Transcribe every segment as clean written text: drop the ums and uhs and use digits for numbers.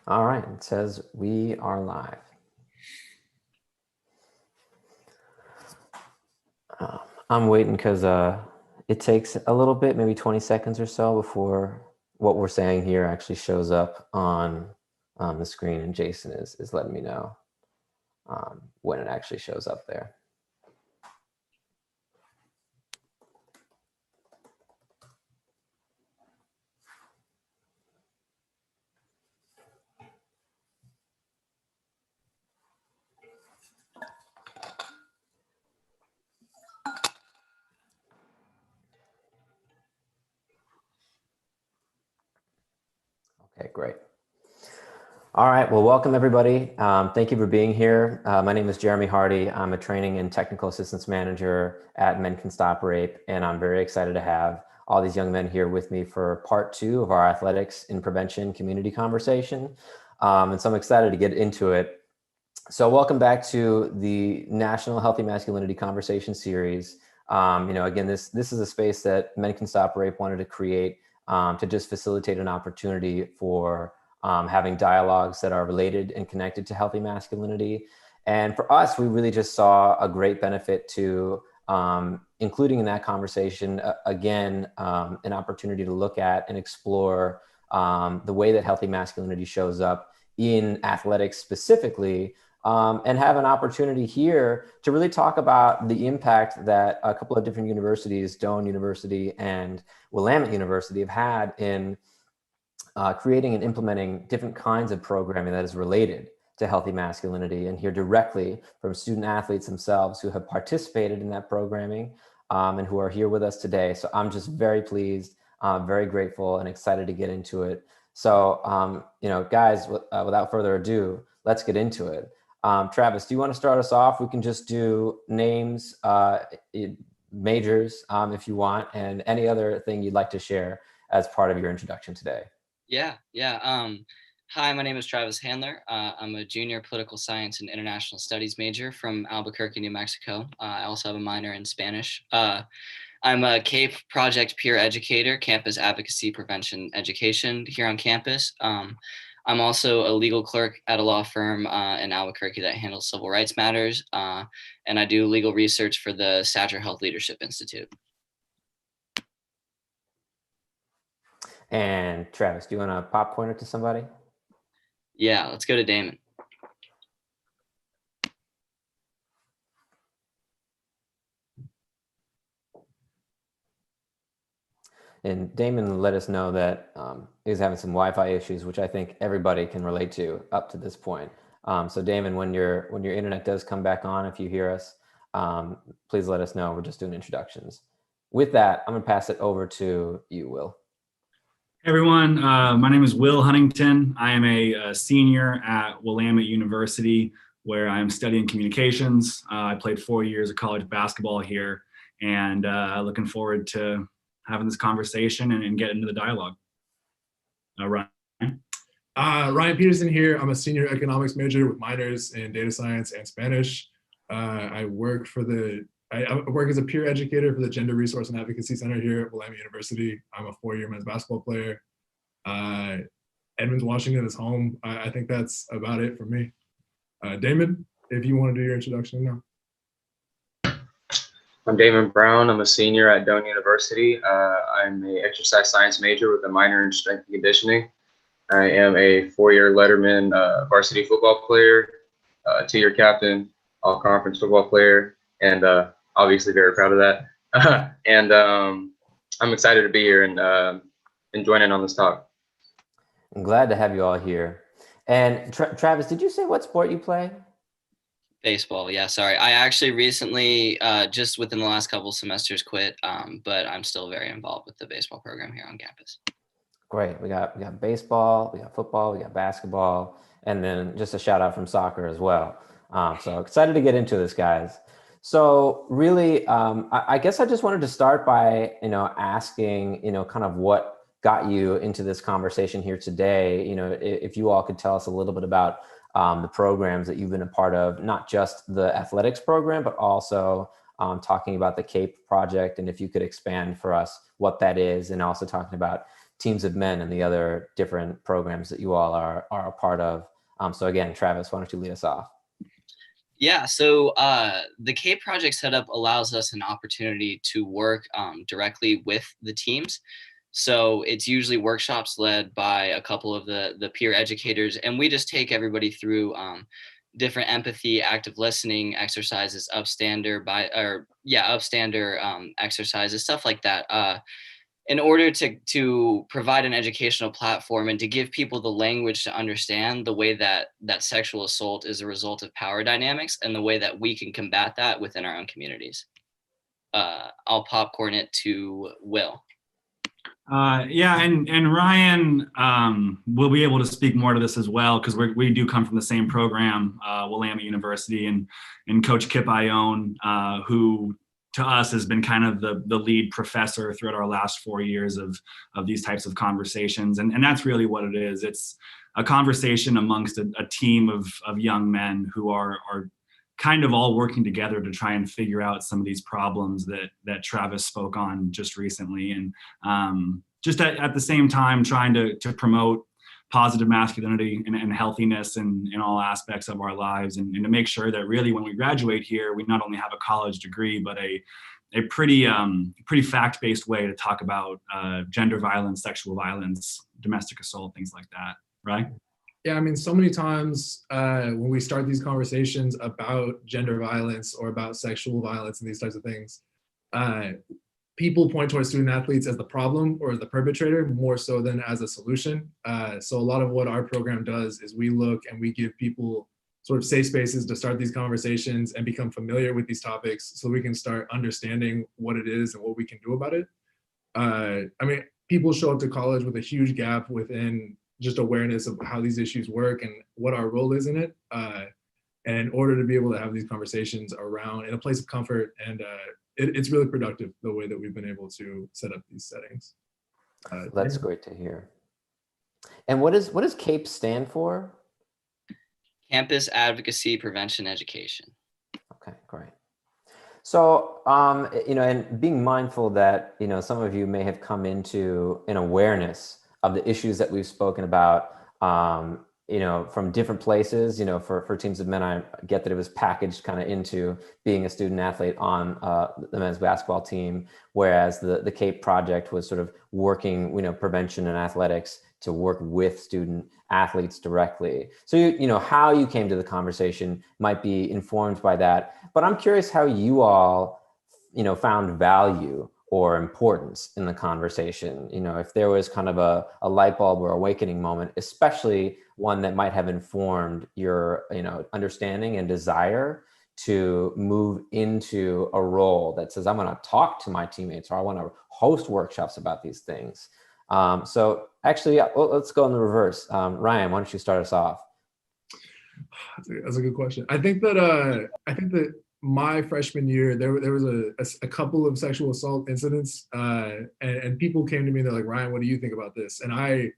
All right, it says we are live. I'm waiting because it takes a little bit, maybe 20 seconds or so before what we're saying here actually shows up on the screen, and Jason is letting me know when it actually shows up there. Okay, great. All right, well, welcome everybody. Thank you for being here. My name is Jeremy Hardy. I'm a training and technical assistance manager at Men Can Stop Rape, and I'm very excited to have all these young men here with me for part 2 of our athletics in prevention community conversation. And so I'm excited to get into it. So welcome back to the National Healthy Masculinity Conversation Series. Again, this is a space that Men Can Stop Rape wanted to create to just facilitate an opportunity for having dialogues that are related and connected to healthy masculinity. And for us, we really just saw a great benefit to including in that conversation, an opportunity to look at and explore the way that healthy masculinity shows up in athletics specifically, and have an opportunity here to really talk about the impact that a couple of different universities, Doane University and Willamette University, have had in creating and implementing different kinds of programming that is related to healthy masculinity, and hear directly from student athletes themselves who have participated in that programming and who are here with us today. So I'm just very pleased, very grateful, and excited to get into it. So, guys, without further ado, let's get into it. Travis, do you want to start us off? We can just do names, majors, if you want, and any other thing you'd like to share as part of your introduction today. Yeah. Hi, my name is Travis Handler. I'm a junior political science and international studies major from Albuquerque, New Mexico. I also have a minor in Spanish. I'm a CAPE project peer educator, campus advocacy prevention education here on campus. I'm also a legal clerk at a law firm in Albuquerque that handles civil rights matters. And I do legal research for the Stature Health Leadership Institute. And Travis, do you want to pop pointer to somebody? Yeah, let's go to Damon. And Damon let us know that he's having some Wi-Fi issues, which I think everybody can relate to up to this point. So Damon, when your internet does come back on, if you hear us, please let us know. We're just doing introductions. With that, I'm gonna pass it over to you, Will. Hey everyone, my name is Will Huntington. I am a senior at Willamette University, where I'm studying communications. I played 4 years of college basketball here, and looking forward to having this conversation and get into the dialogue. Ryan. Ryan Peterson here. I'm a senior economics major with minors in data science and Spanish. I work as a peer educator for the Gender Resource and Advocacy Center here at Willamette University. I'm a 4-year men's basketball player. Edmonds, Washington is home. I think that's about it for me. Damon, if you want to do your introduction now. I'm Damon Brown. I'm a senior at Doane University. I'm an exercise science major with a minor in strength and conditioning. I am a 4-year Letterman varsity football player, 2-year captain, all-conference football player, and obviously very proud of that. And I'm excited to be here and join in on this talk. I'm glad to have you all here. And Travis, did you say what sport you play? Baseball, yeah, sorry. I actually recently, just within the last couple semesters, quit, but I'm still very involved with the baseball program here on campus. Great. We got baseball, we got football, we got basketball, and then just a shout out from soccer as well. So excited to get into this, guys. So really, I guess I just wanted to start by, asking, kind of what got you into this conversation here today. If you all could tell us a little bit about the programs that you've been a part of, not just the athletics program, but also talking about the CAPE project, and if you could expand for us what that is, and also talking about Teams of Men and the other different programs that you all are a part of. So again, Travis, why don't you lead us off? Yeah, so the CAPE project setup allows us an opportunity to work directly with the teams. So it's usually workshops led by a couple of the peer educators, and we just take everybody through different empathy, active listening exercises, upstander exercises, stuff like that. In order to provide an educational platform and to give people the language to understand the way that sexual assault is a result of power dynamics and the way that we can combat that within our own communities. I'll popcorn it to Will. Yeah, and Ryan will be able to speak more to this as well, because we do come from the same program, Willamette University, and Coach Kip Ione, who to us has been kind of the lead professor throughout our last 4 years of these types of conversations. And that's really what it is. It's a conversation amongst a team of young men who are kind of all working together to try and figure out some of these problems that Travis spoke on just recently. And just at the same time, trying to promote positive masculinity and healthiness in all aspects of our lives, and to make sure that really when we graduate here, we not only have a college degree, but a pretty fact-based way to talk about gender violence, sexual violence, domestic assault, things like that, right? Yeah, I mean, so many times when we start these conversations about gender violence or about sexual violence and these types of things, people point towards student athletes as the problem or as the perpetrator more so than as a solution. So a lot of what our program does is we look and we give people sort of safe spaces to start these conversations and become familiar with these topics so we can start understanding what it is and what we can do about it. I mean, people show up to college with a huge gap within just awareness of how these issues work and what our role is in it. And in order to be able to have these conversations around in a place of comfort, and it's really productive the way that we've been able to set up these settings. That's great to hear. And what does CAPE stand for? Campus Advocacy Prevention Education. Okay, great. So, and being mindful that, some of you may have come into an awareness of the issues that we've spoken about, from different places. For Teams of Men, I get that it was packaged kind of into being a student athlete on the men's basketball team, whereas the CAPE project was sort of working, prevention and athletics to work with student athletes directly. So, how you came to the conversation might be informed by that, but I'm curious how you all, found value or importance in the conversation. If there was kind of a light bulb or awakening moment, especially one that might have informed your, understanding and desire to move into a role that says, I'm going to talk to my teammates, or I want to host workshops about these things. So actually, let's go in the reverse. Ryan, why don't you start us off? That's a good question. I think that my freshman year, there was a couple of sexual assault incidents, and people came to me and they're like, Ryan, what do you think about this? And I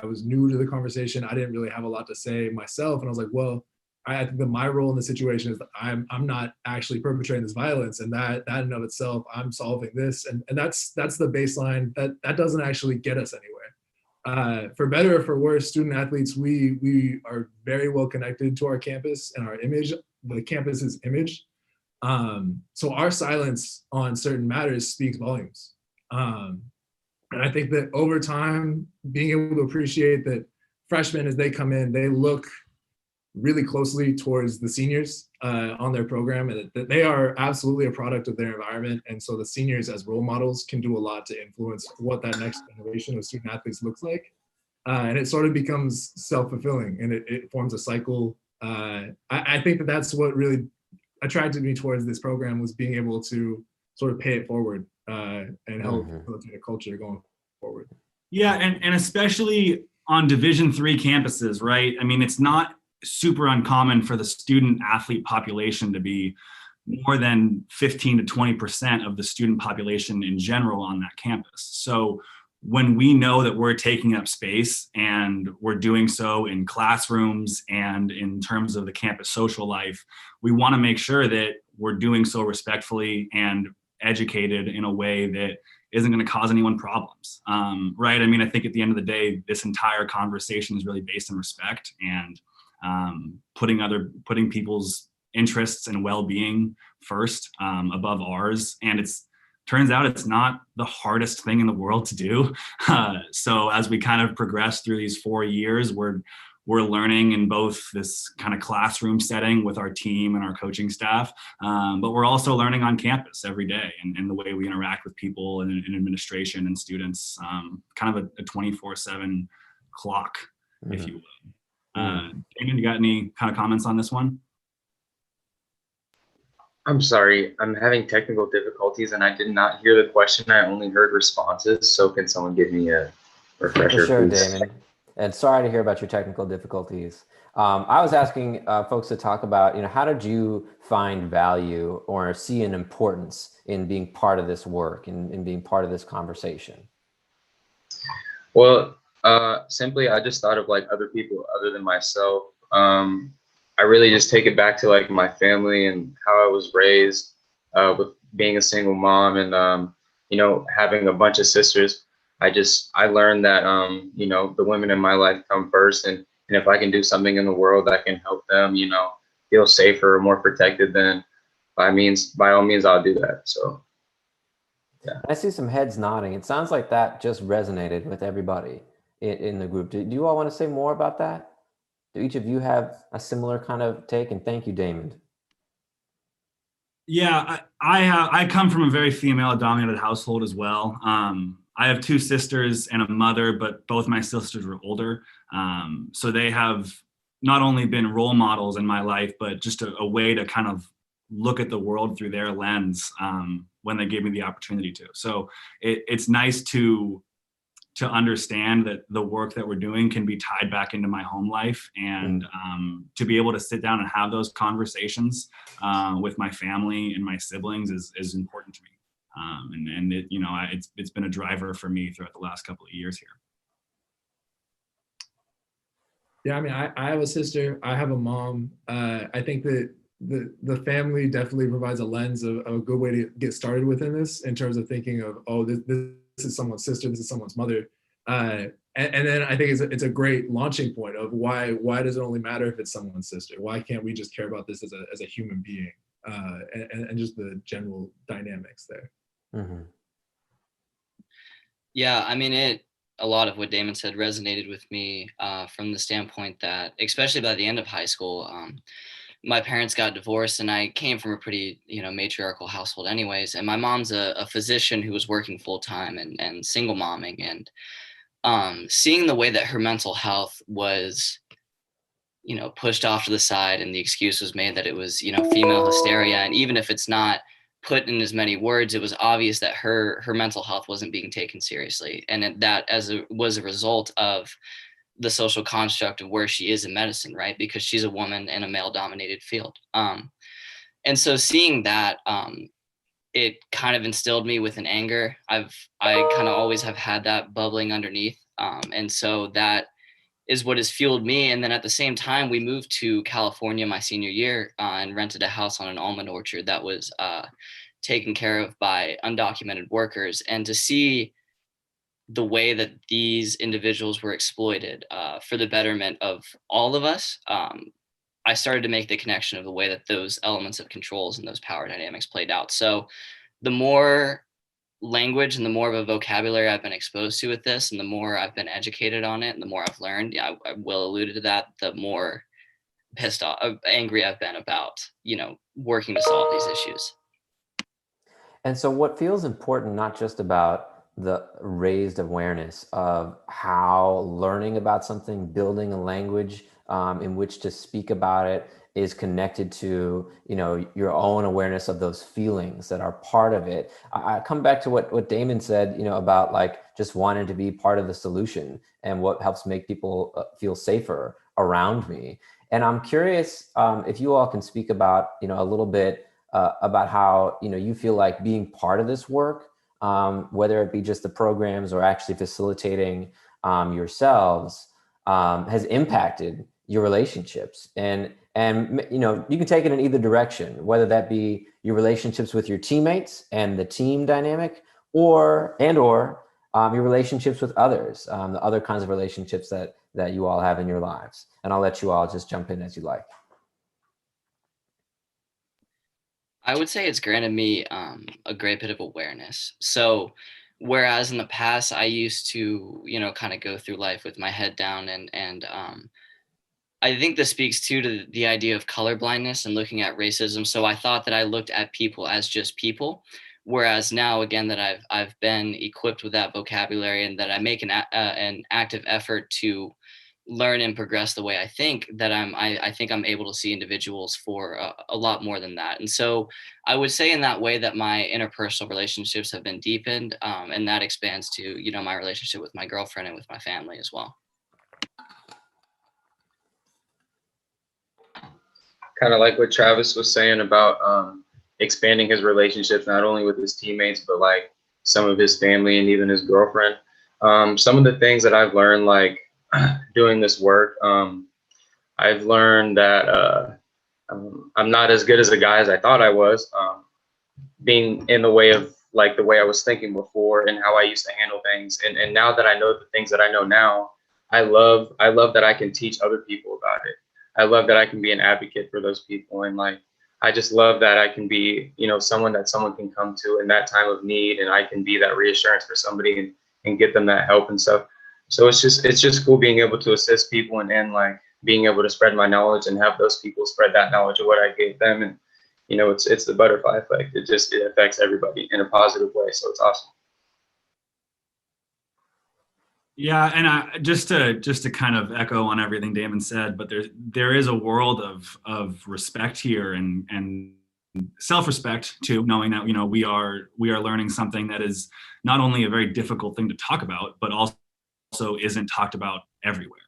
was new to the conversation. I didn't really have a lot to say myself. And I was like, well, I think that my role in the situation is that I'm not actually perpetrating this violence, and that in and of itself, I'm solving this. And that's the baseline. That doesn't actually get us anywhere. For better or for worse, student athletes, we are very well connected to our campus and our image, the campus's image. So our silence on certain matters speaks volumes. And I think that over time, being able to appreciate that freshmen, as they come in, they look really closely towards the seniors on their program, and that they are absolutely a product of their environment. And so the seniors as role models can do a lot to influence what that next generation of student athletes looks like. And it sort of becomes self-fulfilling, and it forms a cycle. I think that that's what really attracted me towards this program, was being able to sort of pay it forward and help facilitate a culture going forward. Yeah, and especially on Division III campuses, right? I mean, it's not super uncommon for the student athlete population to be more than 15 to 20% of the student population in general on that campus. So when we know that we're taking up space, and we're doing so in classrooms and in terms of the campus social life, we want to make sure that we're doing so respectfully and educated in a way that isn't going to cause anyone problems, right? I mean, I think at the end of the day, this entire conversation is really based on respect and putting people's interests and well-being first above ours. And turns out it's not the hardest thing in the world to do. So as we kind of progress through these 4 years, we're learning in both this kind of classroom setting with our team and our coaching staff, but we're also learning on campus every day and the way we interact with people and administration and students, kind of a 24/7 clock, if you will. Damon, you got any kind of comments on this one? I'm sorry, I'm having technical difficulties and I did not hear the question. I only heard responses. So can someone give me a refresher, For sure, please? Damon. And sorry to hear about your technical difficulties. I was asking folks to talk about, how did you find value or see an importance in being part of this work and in being part of this conversation? Well, simply, I just thought of like other people other than myself. I really just take it back to like my family and how I was raised, with being a single mom and, having a bunch of sisters. I learned that, the women in my life come first, and if I can do something in the world that can help them, feel safer, more protected, then by all means, I'll do that. So, yeah. I see some heads nodding. It sounds like that just resonated with everybody in the group. Do you all want to say more about that? Do each of you have a similar kind of take? And thank you, Damon. Yeah, I come from a very female-dominated household as well. I have 2 sisters and a mother, but both my sisters were older. So they have not only been role models in my life, but just a way to kind of look at the world through their lens when they gave me the opportunity to. So it's nice to understand that the work that we're doing can be tied back into my home life, and to be able to sit down and have those conversations with my family and my siblings is important to me. And it's been a driver for me throughout the last couple of years here. Yeah, I mean, I have a sister, I have a mom. I think that the family definitely provides a lens of a good way to get started within this, in terms of thinking of, oh, this is someone's sister, this is someone's mother. And then I think it's a great launching point of why does it only matter if it's someone's sister? Why can't we just care about this as a human being, and just the general dynamics there? Mm-hmm. Yeah, I mean, a lot of what Damon said resonated with me from the standpoint that, especially by the end of high school, my parents got divorced, and I came from a pretty, matriarchal household anyways. And my mom's a physician who was working full time and single momming, and seeing the way that her mental health was, pushed off to the side, and the excuse was made that it was, female hysteria. And even if it's not put in as many words, it was obvious that her mental health wasn't being taken seriously. And that was a result of the social construct of where she is in medicine, right? Because she's a woman in a male dominated field. And so seeing that, it kind of instilled me with an anger. I kind of always have had that bubbling underneath. And so that is what has fueled me. And then at the same time, we moved to California my senior year and rented a house on an almond orchard that was taken care of by undocumented workers. And to see the way that these individuals were exploited for the betterment of all of us, I started to make the connection of the way that those elements of controls and those power dynamics played out. So the more language and the more of a vocabulary I've been exposed to with this, and the more I've been educated on it, and the more I've learned, I will alluded to that, the more pissed off, angry I've been about, working to solve these issues. And so what feels important, not just about the raised awareness of how learning about something, building a language in which to speak about it, is connected to, your own awareness of those feelings that are part of it. I come back to what Damon said, about like just wanting to be part of the solution and what helps make people feel safer around me. And I'm curious if you all can speak about, a little bit about how, you feel like being part of this work, whether it be just the programs or actually facilitating yourselves, has impacted your relationships. And you can take it in either direction, whether that be your relationships with your teammates and the team dynamic, or your relationships with others, the other kinds of relationships that you all have in your lives. And I'll let you all just jump in as you like. I would say it's granted me a great bit of awareness. So whereas in the past I used to, kind of go through life with my head down, and I think this speaks to the idea of colorblindness and looking at racism. So I thought that I looked at people as just people, whereas now, again, that I've been equipped with that vocabulary and that I make an active effort to learn and progress the way I think, that I think I'm able to see individuals for a lot more than that. And so I would say in that way that my interpersonal relationships have been deepened, and that expands to, my relationship with my girlfriend and with my family as well. Kind of like what Travis was saying about expanding his relationships, not only with his teammates, but like some of his family and even his girlfriend. Some of the things that I've learned, like doing this work, I've learned that I'm not as good as a guy as I thought I was, being in the way of like the way I was thinking before and how I used to handle things. And now that I know the things that I know now, I love that I can teach other people about it. I love that I can be an advocate for those people. And like, I just love that I can be, someone that someone can come to in that time of need. And I can be that reassurance for somebody and get them that help and stuff. So it's just cool being able to assist people and like being able to spread my knowledge and have those people spread that knowledge of what I gave them. And, it's the butterfly effect. It affects everybody in a positive way. So it's awesome. Yeah, and just to kind of echo on everything Damon said, but there is a world of respect here and self-respect too, knowing that we are learning something that is not only a very difficult thing to talk about, but also isn't talked about everywhere.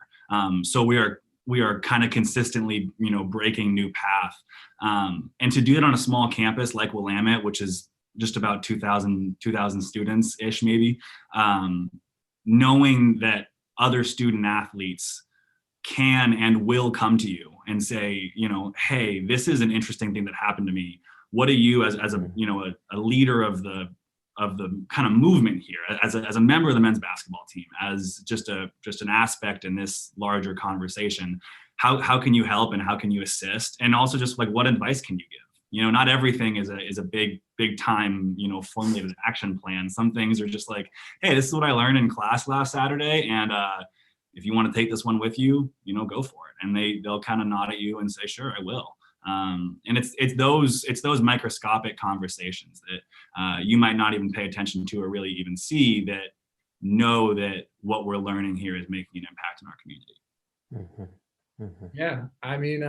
So we are kind of consistently breaking new path, and to do it on a small campus like Willamette, which is just about 2,000 students ish maybe. Knowing that other student athletes can and will come to you and say, hey, this is an interesting thing that happened to me. What do you, as a leader of the kind of movement here, as a member of the men's basketball team, as just an aspect in this larger conversation, how can you help and how can you assist? And also just like, what advice can you give? Not everything is a big time, formulated action plan. Some things are just like, hey, this is what I learned in class last Saturday. And if you want to take this one with you, go for it. And they'll kind of nod at you and say, sure, I will. And it's those microscopic conversations that you might not even pay attention to or really even see, that know that what we're learning here is making an impact in our community. Mm-hmm. Mm-hmm. Yeah, I mean,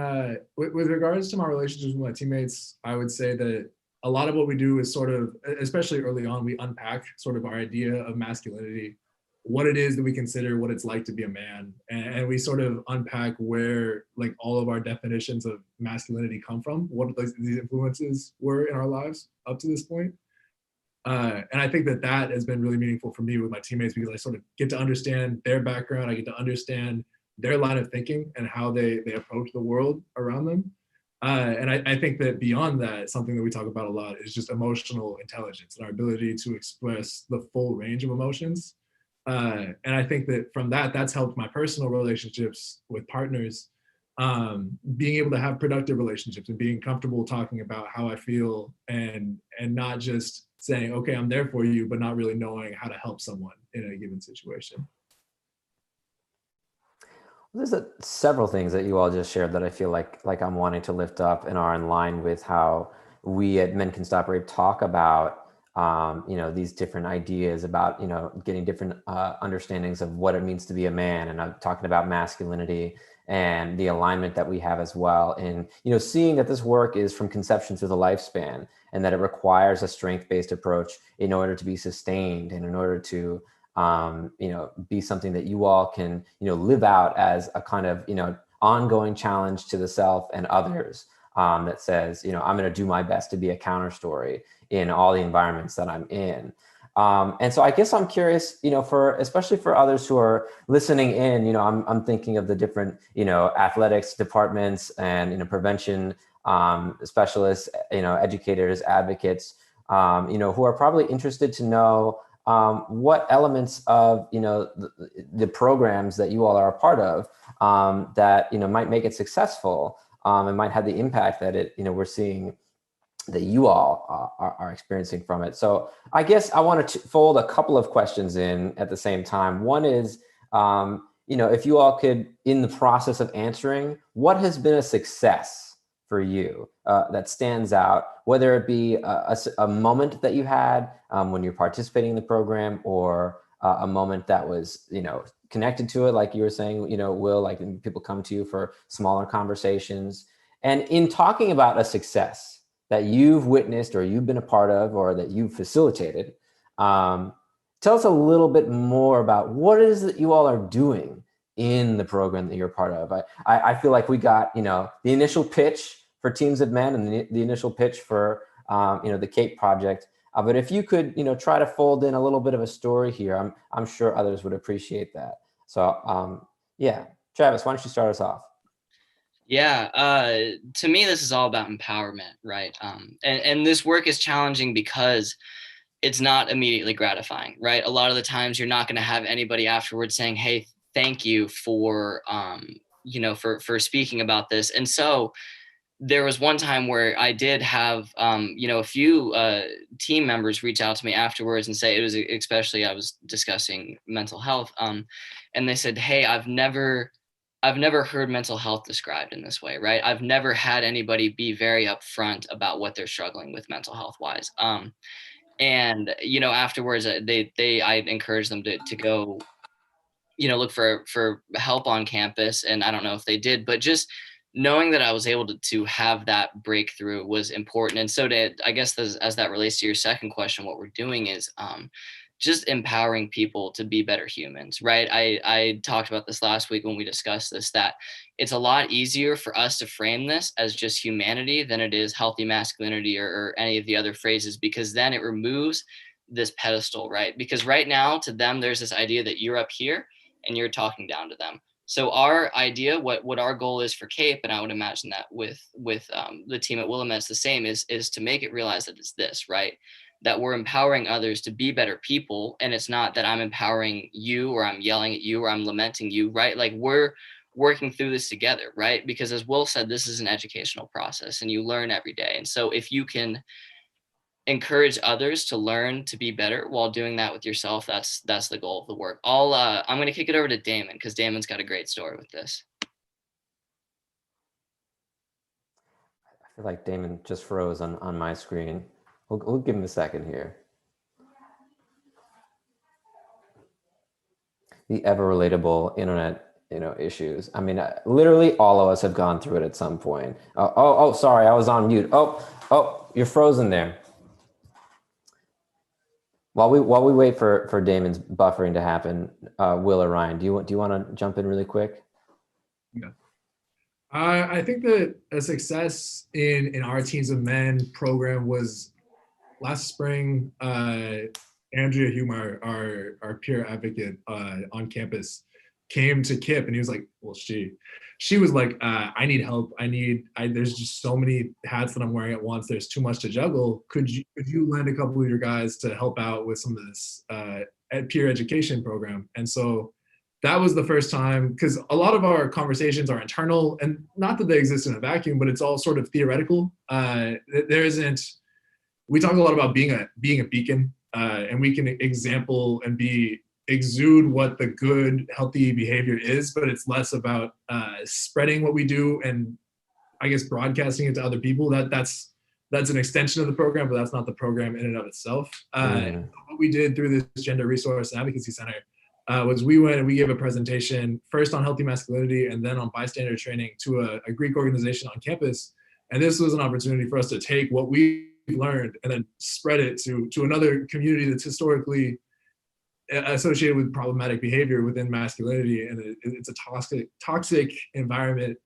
with regards to my relationships with my teammates, I would say that a lot of what we do is sort of, especially early on, we unpack sort of our idea of masculinity, what it is that we consider what it's like to be a man. And we sort of unpack where like all of our definitions of masculinity come from, what these influences were in our lives up to this point. And I think that has been really meaningful for me with my teammates, because I sort of get to understand their background. I get to understand their line of thinking and how they approach the world around them. And I think that beyond that, something that we talk about a lot is just emotional intelligence and our ability to express the full range of emotions. And I think that from that's helped my personal relationships with partners, being able to have productive relationships and being comfortable talking about how I feel and not just saying, okay, I'm there for you, but not really knowing how to help someone in a given situation. There's several things that you all just shared that I feel like I'm wanting to lift up and are in line with how we at Men Can Stop Rape talk about, these different ideas about, getting different understandings of what it means to be a man. And I'm talking about masculinity and the alignment that we have as well. And, seeing that this work is from conception to the lifespan, and that it requires a strength-based approach in order to be sustained and in order to be something that you all can, live out as a kind of, ongoing challenge to the self and others, that says, I'm going to do my best to be a counter story in all the environments that I'm in. And so I guess I'm curious, especially for others who are listening in, I'm thinking of the different, athletics departments and, prevention specialists, educators, advocates, who are probably interested to know what elements of, the programs that you all are a part of that, might make it successful and might have the impact that we're seeing that you all are experiencing from it. So I guess I want to fold a couple of questions in at the same time. One is, if you all could, in the process of answering, what has been a success for you that stands out, whether it be a moment that you had when you're participating in the program, or a moment that was, connected to it, like you were saying, Will, like people come to you for smaller conversations. And in talking about a success that you've witnessed or you've been a part of or that you've facilitated, tell us a little bit more about what it is that you all are doing in the program that you're part of. I feel like we got, the initial pitch for Teams of Men and the initial pitch for, the CAPE project. But if you could, try to fold in a little bit of a story here, I'm sure others would appreciate that. So, yeah, Travis, why don't you start us off? Yeah, to me, this is all about empowerment, right? And this work is challenging because it's not immediately gratifying, right? A lot of the times you're not going to have anybody afterwards saying, hey, thank you for, for speaking about this. And so there was one time where I did have, a few team members reach out to me afterwards and say, it was especially, I was discussing mental health. And they said, hey, I've never heard mental health described in this way, right? I've never had anybody be very upfront about what they're struggling with mental health wise. And, afterwards I encouraged them to go, look for help on campus. And I don't know if they did, but just knowing that I was able to have that breakthrough was important. And so I guess as that relates to your second question, what we're doing is, just empowering people to be better humans, right? I talked about this last week when we discussed this, that it's a lot easier for us to frame this as just humanity than it is healthy masculinity or any of the other phrases, because then it removes this pedestal, right? Because right now to them, there's this idea that you're up here and you're talking down to them. So our idea, what our goal is for CAPE, and I would imagine that with the team at Willamette, it's the same, is to make it realize that it's this, right? That we're empowering others to be better people. And it's not that I'm empowering you or I'm yelling at you or I'm lamenting you, right? Like we're working through this together, right? Because as Will said, this is an educational process and you learn every day. And so if you can encourage others to learn to be better while doing that with yourself, that's the goal of the work. I'm going to kick it over to Damon because Damon's got a great story with this. I feel like Damon just froze on my screen. We'll give him a second here. The ever relatable internet, issues. I mean, literally all of us have gone through it at some point. Oh, sorry, I was on mute. Oh, you're frozen there. While we wait for Damon's buffering to happen, Will or Ryan, do you want to jump in really quick? Yeah. I think that a success in our Teams of Men program was last spring. Andrea Hume, our peer advocate on campus, came to KIP and he was like, well, she was like, I need help. There's just so many hats that I'm wearing at once. There's too much to juggle. Could you lend a couple of your guys to help out with some of this peer education program? And so that was the first time, because a lot of our conversations are internal, and not that they exist in a vacuum, but it's all sort of theoretical. We talk a lot about being a beacon, and we can example and exude what the good, healthy behavior is, but it's less about spreading what we do and I guess broadcasting it to other people. That's an extension of the program, but that's not the program in and of itself. What we did through this Gender Resource and Advocacy Center was we went and we gave a presentation first on healthy masculinity and then on bystander training to a Greek organization on campus. And this was an opportunity for us to take what we learned and then spread it to another community that's historically associated with problematic behavior within masculinity, and it's a toxic environment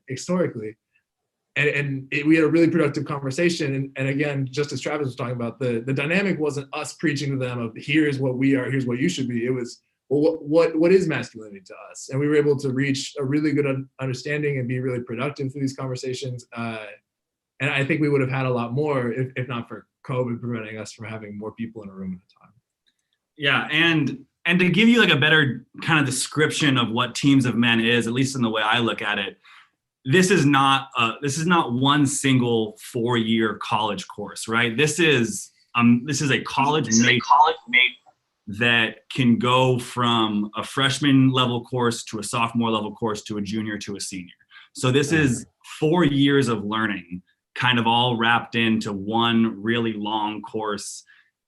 historically. And we had a really productive conversation. And again, just as Travis was talking about, the dynamic wasn't us preaching to them of here's what we are, here's what you should be. It was, well, what is masculinity to us? And we were able to reach a really good understanding and be really productive through these conversations. And I think we would have had a lot more if not for COVID preventing us from having more people in a room at a time. Yeah, and to give you like a better kind of description of what Teams of Men is, at least in the way I look at it, this is not one single 4-year college course, right? This is a college major that can go from a freshman level course to a sophomore level course to a junior to a senior. So this is 4 years of learning kind of all wrapped into one really long course.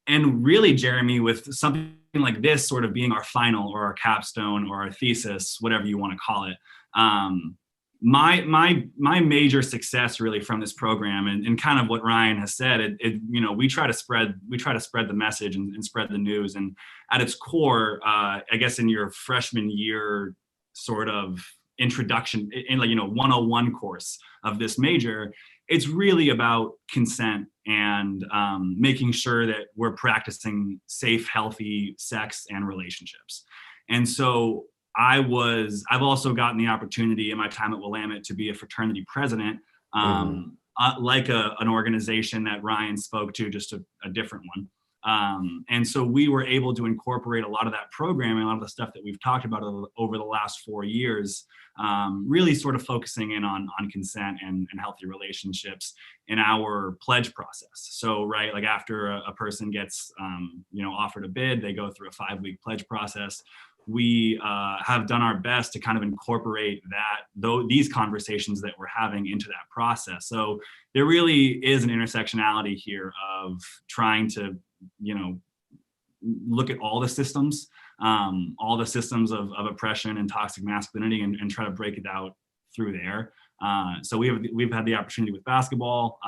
And really, Jeremy, with something like this sort of being our final or our capstone or our thesis, whatever you want to call it, my major success really from this program, and kind of what Ryan has said, we try to spread the message and spread the news. And at its core, I guess in your freshman year sort of introduction, in 101 course of this major, it's really about consent and making sure that we're practicing safe, healthy sex and relationships. And so I've also gotten the opportunity in my time at Willamette to be a fraternity president, like an organization that Ryan spoke to, just a different one. And so we were able to incorporate a lot of that programming, a lot of the stuff that we've talked about over the last 4 years, really sort of focusing in on consent and healthy relationships in our pledge process. So, right, like after a person gets, offered a bid, they go through a 5-week pledge process. We have done our best to kind of incorporate these conversations that we're having into that process. So there really is an intersectionality here of trying to, look at all the systems of oppression and toxic masculinity and try to break it out through there. So we've had the opportunity with basketball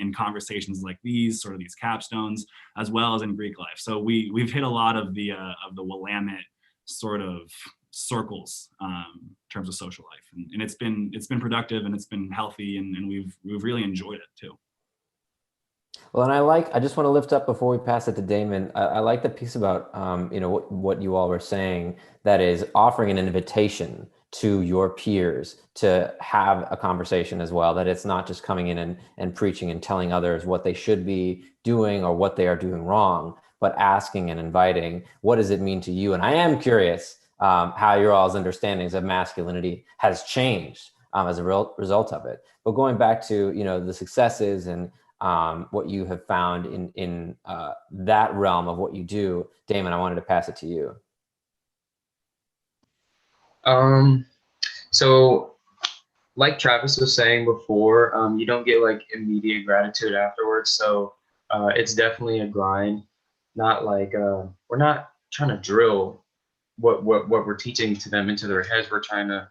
in conversations like these, sort of these capstones, as well as in Greek life. So we've hit a lot of the Willamette sort of circles in terms of social life, and it's been productive and it's been healthy, and we've really enjoyed it too. Well, and I just want to lift up before we pass it to Damon. I like the piece about what you all were saying, that is offering an invitation to your peers to have a conversation as well, that it's not just coming in and preaching and telling others what they should be doing or what they are doing wrong, but asking and inviting, what does it mean to you? And I am curious how your all's understandings of masculinity has changed as a result of it. But going back to, the successes and what you have found in that realm of what you do, Damon, I wanted to pass it to you. So like Travis was saying before, you don't get like immediate gratitude afterwards. So it's definitely a grind. Not like we're not trying to drill what we're teaching to them into their heads. We're trying to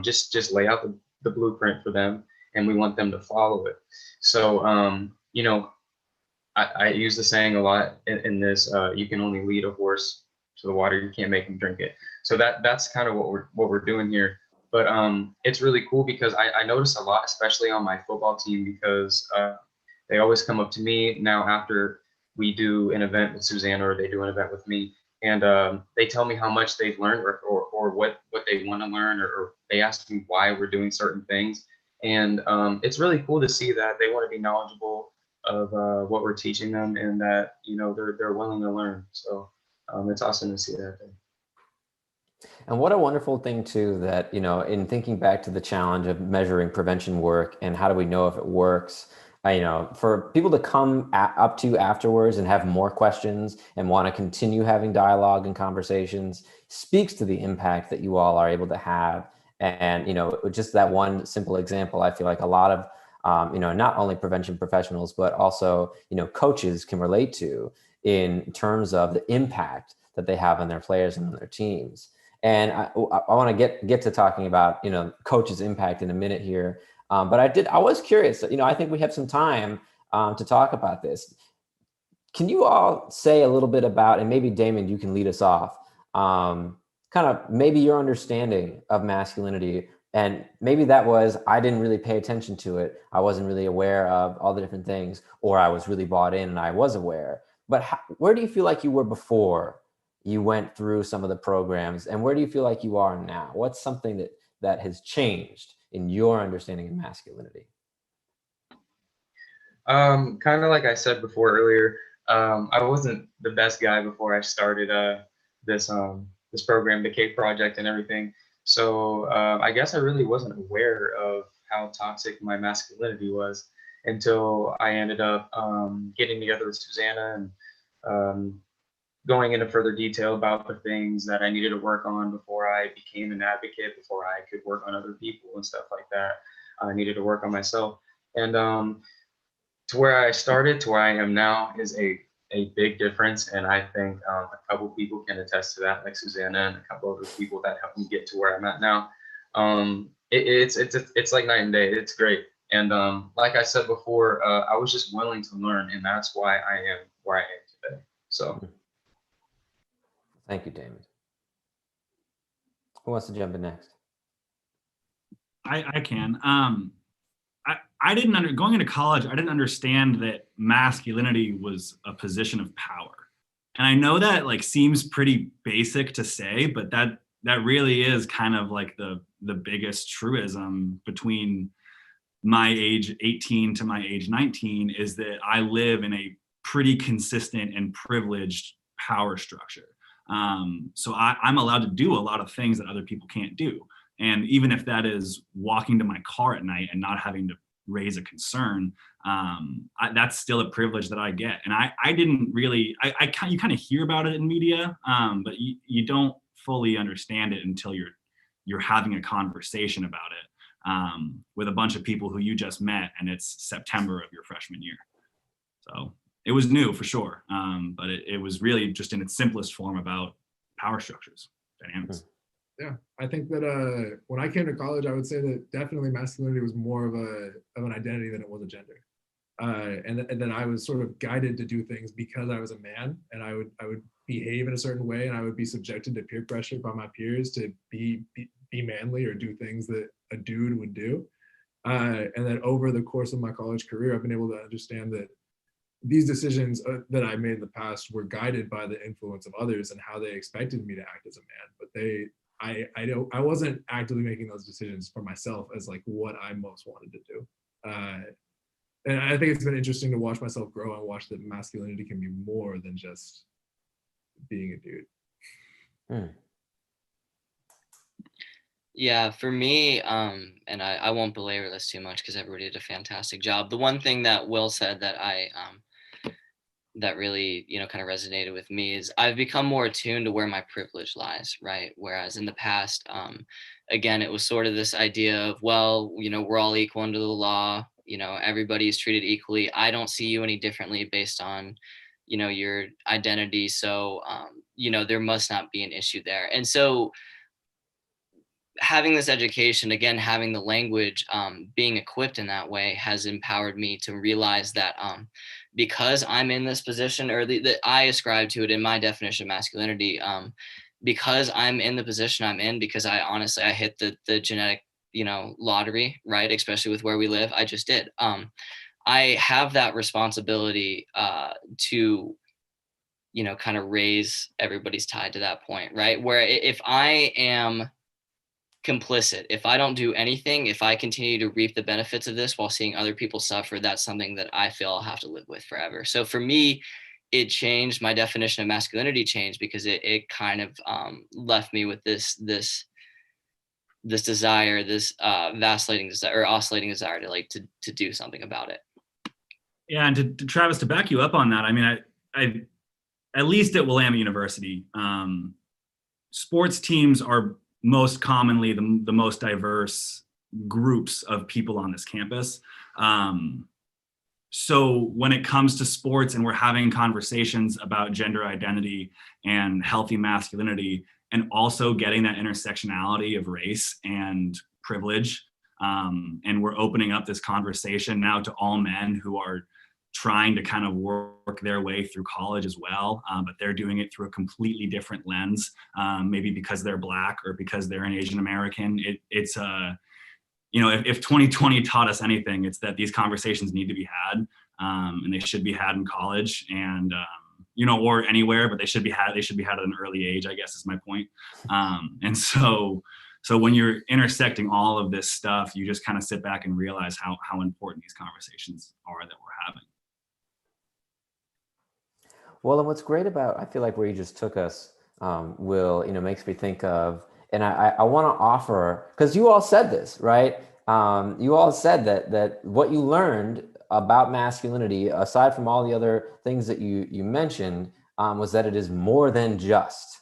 just lay out the blueprint for them, and we want them to follow it. So I use the saying a lot in this: you can only lead a horse to the water, you can't make him drink it. So that's kind of what we're doing here. But it's really cool because I notice a lot, especially on my football team, because they always come up to me now after we do an event with Susanna or they do an event with me, and they tell me how much they've learned or what they want to learn, or they ask me why we're doing certain things. And it's really cool to see that they want to be knowledgeable of what we're teaching them, and that they're willing to learn. So it's awesome to see that. And what a wonderful thing too, that in thinking back to the challenge of measuring prevention work and how do we know if it works, for people to come up to you afterwards and have more questions and want to continue having dialogue and conversations speaks to the impact that you all are able to have. And, just that one simple example, I feel like a lot of, not only prevention professionals, but also, coaches can relate to in terms of the impact that they have on their players and on their teams. And I want to get to talking about, coaches' impact in a minute here. But I was curious, I think we have some time to talk about this. Can you all say a little bit about, and maybe Damon, you can lead us off, kind of maybe your understanding of masculinity. And maybe that was, I didn't really pay attention to it. I wasn't really aware of all the different things, or I was really bought in and I was aware. But where do you feel like you were before you went through some of the programs, and where do you feel like you are now? What's something that has changed in your understanding of masculinity? Kind of like I said before earlier, I wasn't the best guy before I started this this program, the Cake Project, and everything. So I guess I really wasn't aware of how toxic my masculinity was until I ended up getting together with Susanna and going into further detail about the things that I needed to work on before I became an advocate, before I could work on other people and stuff like that. I needed to work on myself. And to where I started to where I am now is a big difference. And I think a couple people can attest to that, like Susanna and a couple other people that helped me get to where I'm at now. It's like night and day. It's great. And like I said before, I was just willing to learn, and that's why I am where I am today. So. Thank you, Damon. Who wants to jump in next? I can. I didn't going into college, I didn't understand that masculinity was a position of power. And I know that like seems pretty basic to say, but that really is kind of like the biggest truism between my age 18 to my age 19 is that I live in a pretty consistent and privileged power structure. So I'm allowed to do a lot of things that other people can't do. And even if that is walking to my car at night and not having to raise a concern, that's still a privilege that I get. And I didn't really, you kind of hear about it in media, but you don't fully understand it until you're having a conversation about it with a bunch of people who you just met and it's September of your freshman year. So it was new for sure, but it was really just in its simplest form about power structures, dynamics. Yeah, I think that when I came to college, I would say that definitely masculinity was more of an identity than it was a gender, and then I was sort of guided to do things because I was a man, and I would behave in a certain way, and I would be subjected to peer pressure by my peers to be manly or do things that a dude would do, and then over the course of my college career, I've been able to understand that these decisions that I made in the past were guided by the influence of others and how they expected me to act as a man, but I wasn't actively making those decisions for myself as like what I most wanted to do. And I think it's been interesting to watch myself grow and watch that masculinity can be more than just being a dude. Yeah, for me, and I won't belabor this too much because everybody did a fantastic job. The one thing that Will said that that really, kind of resonated with me is I've become more attuned to where my privilege lies, right? Whereas in the past, again, it was sort of this idea of, well, we're all equal under the law, everybody is treated equally. I don't see you any differently based on, your identity. So, there must not be an issue there. And so having this education, again, having the language, being equipped in that way has empowered me to realize that because I'm in this position, or that I ascribe to it in my definition of masculinity, because I'm in the position I'm in, because I hit the genetic, lottery, right? Especially with where we live. I just did. I have that responsibility to, kind of raise everybody's tide to that point, right? Where if I am complicit, if I don't do anything, if I continue to reap the benefits of this while seeing other people suffer, that's something that I feel I'll have to live with forever. So for me, it changed, my definition of masculinity changed, because it kind of left me with this desire, this vacillating desire or oscillating desire to do something about it. Yeah, and to Travis, to back you up on that, I mean, I at least at Willamette University, sports teams are most commonly the most diverse groups of people on this campus. So when it comes to sports and we're having conversations about gender identity and healthy masculinity, and also getting that intersectionality of race and privilege, and we're opening up this conversation now to all men who are trying to kind of work their way through college as well, but they're doing it through a completely different lens, maybe because they're Black or because they're an Asian American. It's if 2020 taught us anything, it's that these conversations need to be had, and they should be had in college, and or anywhere, but they should be had at an early age, I guess is my point. And so So when you're intersecting all of this stuff, you just kind of sit back and realize how important these conversations are that we're having. Well, and what's great about, I feel like where you just took us, Will, makes me think of, and I want to offer, because you all said this, right? You all said that what you learned about masculinity, aside from all the other things that you mentioned, was that it is more than just,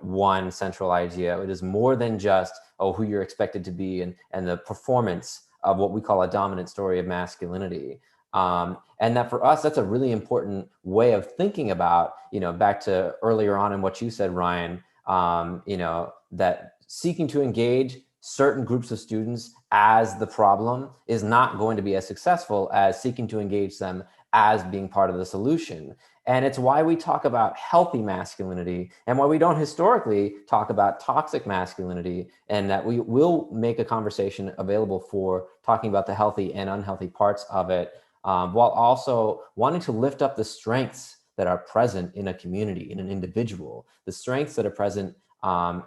one central idea. It is more than just, who you're expected to be and the performance of what we call a dominant story of masculinity. And that for us, that's a really important way of thinking about, back to earlier on in what you said, Ryan, that seeking to engage certain groups of students as the problem is not going to be as successful as seeking to engage them as being part of the solution. And it's why we talk about healthy masculinity and why we don't historically talk about toxic masculinity, and that we will make a conversation available for talking about the healthy and unhealthy parts of it, while also wanting to lift up the strengths that are present in a community, in an individual, the strengths that are present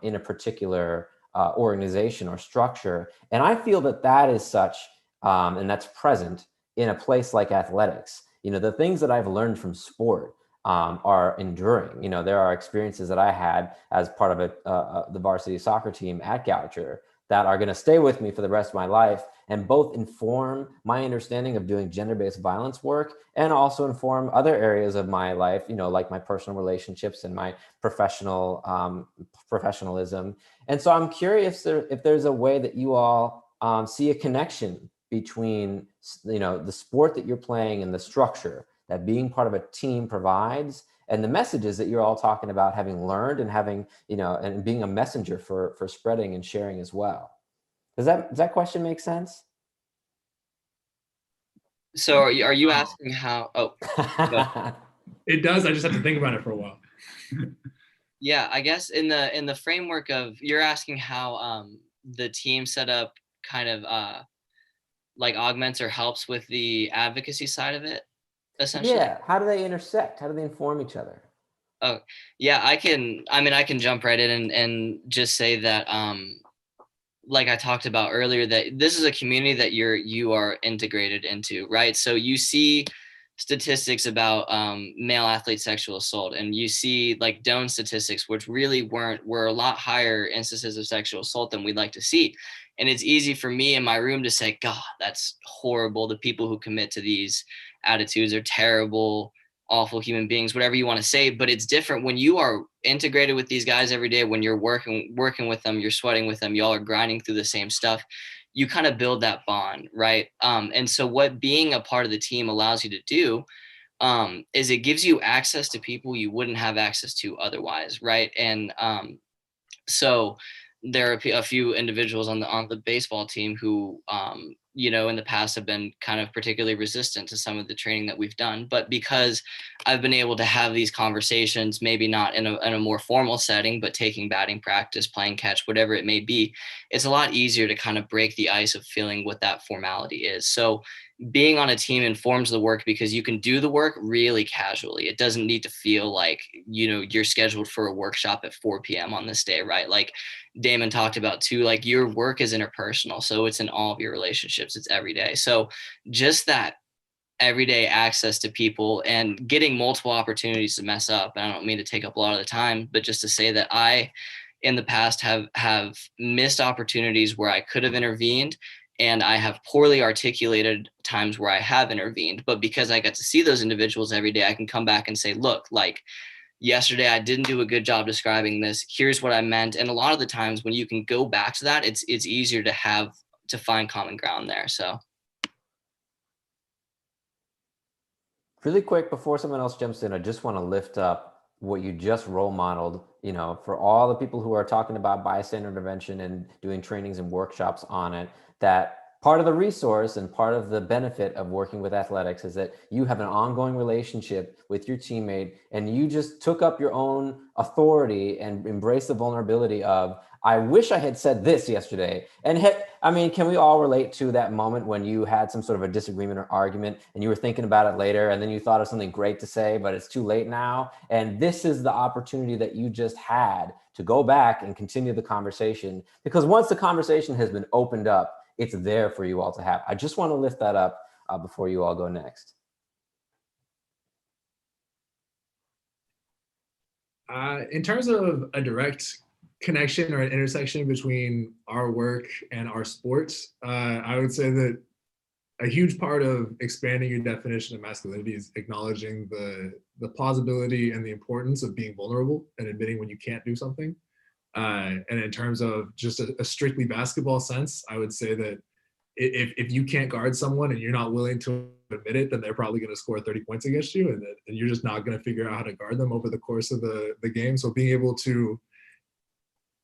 in a particular organization or structure. And I feel that is such, and that's present in a place like athletics. The things that I've learned from sport are enduring. There are experiences that I had as part of the varsity soccer team at Goucher that are going to stay with me for the rest of my life, and both inform my understanding of doing gender-based violence work and also inform other areas of my life, like my personal relationships and my professionalism. And so I'm curious if there's a way that you all see a connection between, the sport that you're playing and the structure that being part of a team provides, and the messages that you're all talking about having learned and having, and being a messenger for spreading and sharing as well. Does that question make sense? So are you asking how? Oh, it does. I just have to think about it for a while. Yeah, I guess in the framework of, you're asking how the team setup kind of like augments or helps with the advocacy side of it, essentially. Yeah. How do they intersect? How do they inform each other? Oh, yeah, I can jump right in and just say that, like I talked about earlier, that this is a community that you are integrated into, right? So you see statistics about male athlete sexual assault, and you see like Doane statistics, which really were a lot higher instances of sexual assault than we'd like to see. And it's easy for me in my room to say, God, that's horrible. The people who commit to these attitudes are terrible, awful human beings, whatever you want to say. But it's different when you are integrated with these guys every day, when you're working with them, you're sweating with them, y'all are grinding through the same stuff. You kind of build that bond, right? And so what being a part of the team allows you to do is it gives you access to people you wouldn't have access to otherwise, right? And so there are a few individuals on the baseball team who, in the past have been kind of particularly resistant to some of the training that we've done. But because I've been able to have these conversations, maybe not in a more formal setting, but taking batting practice, playing catch, whatever it may be, it's a lot easier to kind of break the ice of feeling what that formality is. So being on a team informs the work because you can do the work really casually. It doesn't need to feel like, you're scheduled for a workshop at 4 p.m. on this day, right? Like Damon talked about too, like your work is interpersonal. So it's in all of your relationships. It's every day. So just that everyday access to people and getting multiple opportunities to mess up. And I don't mean to take up a lot of the time, but just to say that I, in the past, have missed opportunities where I could have intervened. And I have poorly articulated times where I have intervened. But because I got to see those individuals every day, I can come back and say, look, like yesterday, I didn't do a good job describing this. Here's what I meant. And a lot of the times when you can go back to that, it's easier to find common ground there. So. Really quick, before someone else jumps in, I just want to lift up what you just role modeled, for all the people who are talking about bystander intervention and doing trainings and workshops on it, that part of the resource and part of the benefit of working with athletics is that you have an ongoing relationship with your teammate, and you just took up your own authority and embraced the vulnerability of, I wish I had said this yesterday. And I mean, can we all relate to that moment when you had some sort of a disagreement or argument and you were thinking about it later and then you thought of something great to say, but it's too late now? And this is the opportunity that you just had to go back and continue the conversation, because once the conversation has been opened up, it's there for you all to have. I just want to lift that up before you all go next. In terms of a direct connection or an intersection between our work and our sports, I would say that a huge part of expanding your definition of masculinity is acknowledging the plausibility and the importance of being vulnerable and admitting when you can't do something. And in terms of just a strictly basketball sense, I would say that if you can't guard someone and you're not willing to admit it, then they're probably going to score 30 points against you, and you're just not going to figure out how to guard them over the course of the game. So being able to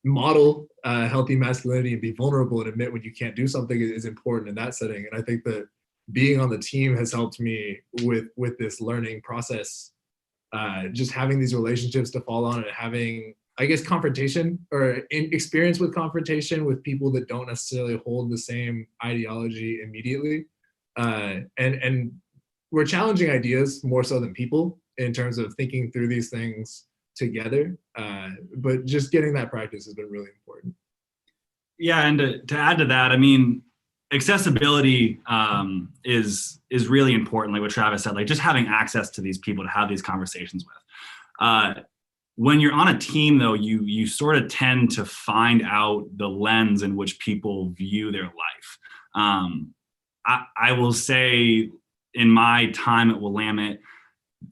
model healthy masculinity and be vulnerable and admit when you can't do something is important in that setting. And I think that being on the team has helped me with this learning process, just having these relationships to fall on and having, I guess, confrontation or experience with confrontation with people that don't necessarily hold the same ideology immediately. And we're challenging ideas more so than people in terms of thinking through these things together. But just getting that practice has been really important. Yeah, and to add to that, I mean, accessibility is really important. Like what Travis said, like just having access to these people to have these conversations with. When you're on a team, though, you sort of tend to find out the lens in which people view their life. I will say, in my time at Willamette,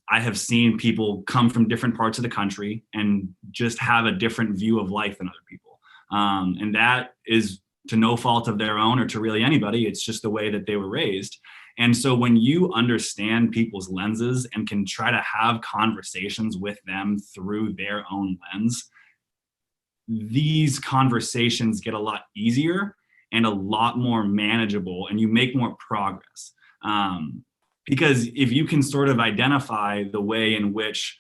I have seen people come from different parts of the country and just have a different view of life than other people. And that is to no fault of their own or to really anybody. It's just the way that they were raised. And so when you understand people's lenses and can try to have conversations with them through their own lens, these conversations get a lot easier and a lot more manageable, and you make more progress. Because if you can sort of identify the way in which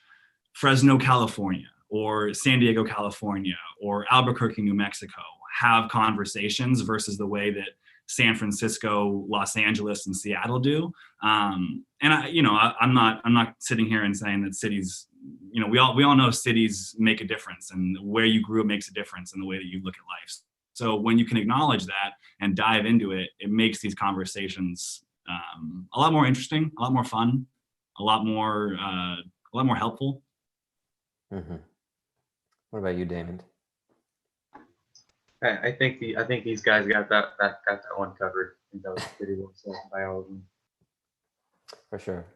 Fresno, California, or San Diego, California, or Albuquerque, New Mexico have conversations versus the way that San Francisco, Los Angeles, and Seattle do. And I'm not sitting here and saying that cities, we all know cities make a difference, and where you grew up makes a difference in the way that you look at life. So when you can acknowledge that and dive into it, it makes these conversations a lot more interesting, a lot more fun, a lot more helpful. Mm-hmm. What about you, Damon? I think these guys got that one covered. I think that was pretty well said by all of them. For sure.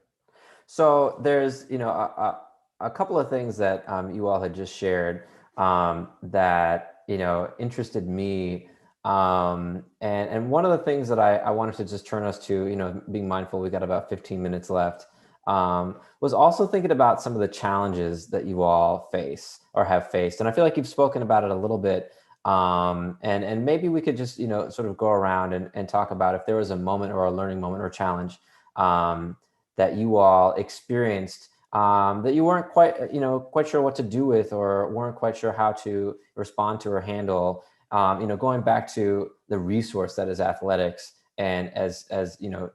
So there's a couple of things that you all had just shared that interested me. And one of the things that I wanted to just turn us to, being mindful, we got about 15 minutes left, was also thinking about some of the challenges that you all face or have faced. And I feel like you've spoken about it a little bit. And maybe we could just, sort of go around and talk about if there was a moment or a learning moment or challenge that you all experienced that you weren't quite sure what to do with, or weren't quite sure how to respond to or handle. Going back to the resource that is athletics, and as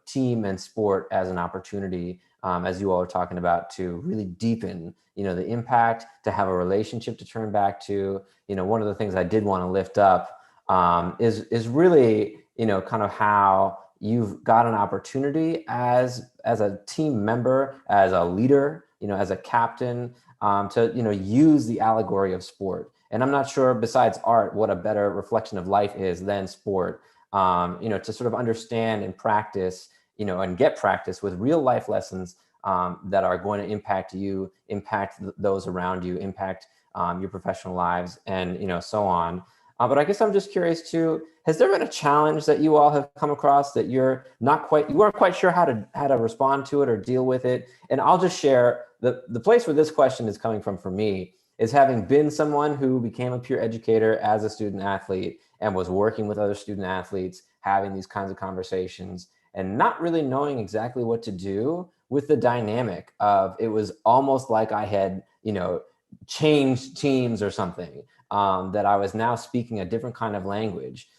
team and sport as an opportunity, as you all are talking about, to really deepen, the impact, to have a relationship to turn back to. One of the things I did want to lift up is really, kind of how you've got an opportunity as a team member, as a leader, as a captain, to, use the allegory of sport. And I'm not sure, besides art, what a better reflection of life is than sport, to sort of understand and practice, and get practice with real life lessons that are going to impact you, impact those around you, impact your professional lives, and, so on. But I guess I'm just curious too, has there been a challenge that you all have come across that you weren't quite sure how to respond to it or deal with it? And I'll just share the place where this question is coming from for me is having been someone who became a peer educator as a student athlete and was working with other student athletes, having these kinds of conversations and not really knowing exactly what to do with the dynamic of, it was almost like I had, changed teams or something, that I was now speaking a different kind of language.